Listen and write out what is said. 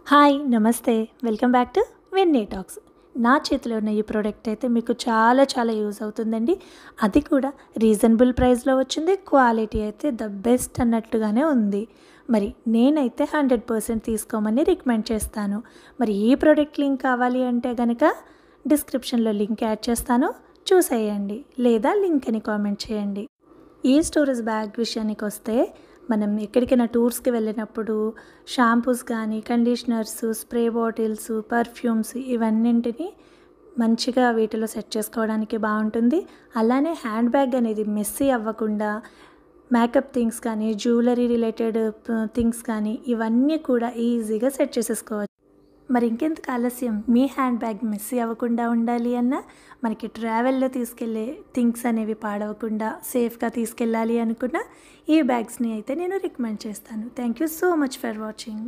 Hi నమస్తే welcome back to వెన్నీ talks. నా చేతిలో ఉన్న ఈ ప్రోడక్ట్ అయితే మీకు చాలా యూజ్ అవుతుందండి. అది కూడా రీజనబుల్ ప్రైస్లో వచ్చింది. క్వాలిటీ అయితే ద బెస్ట్ అన్నట్టుగానే ఉంది. మరి నేనైతే 100% తీసుకోమని రికమెండ్ చేస్తాను. మరి ఈ ప్రోడక్ట్ లింక్ కావాలి అంటే కనుక డిస్క్రిప్షన్లో లింక్ యాడ్ చేస్తాను, చూసేయండి. లేదా లింక్ అని కామెంట్ చేయండి. ఈ స్టోరేజ్ బ్యాగ్ విషయానికి వస్తే మనం ఎక్కడికైనా టూర్స్కి వెళ్ళినప్పుడు షాంపూస్ కానీ, కండిషనర్స్, స్ప్రే బాటిల్స్, పర్ఫ్యూమ్స్ ఇవన్నింటినీ మంచిగా వీటిలో సెట్ చేసుకోవడానికి బాగుంటుంది. అలానే హ్యాండ్ బ్యాగ్ అనేది మెస్సీ అవ్వకుండా మేకప్ థింగ్స్ కానీ, జ్యువెలరీ రిలేటెడ్ థింగ్స్ కానీ ఇవన్నీ కూడా ఈజీగా సెట్ చేసేసుకోవచ్చు. మరి ఇంకెందుకు ఆలస్యం, మీ హ్యాండ్ బ్యాగ్ మెస్సీ అవ్వకుండా ఉండాలి అన్నా, మనకి ట్రావెల్లో తీసుకెళ్ళే థింగ్స్ అనేవి పాడవకుండా సేఫ్గా తీసుకెళ్ళాలి అనుకున్న ఈ బ్యాగ్స్ని అయితే నేను రికమెండ్ చేస్తాను. Thank you so much for watching.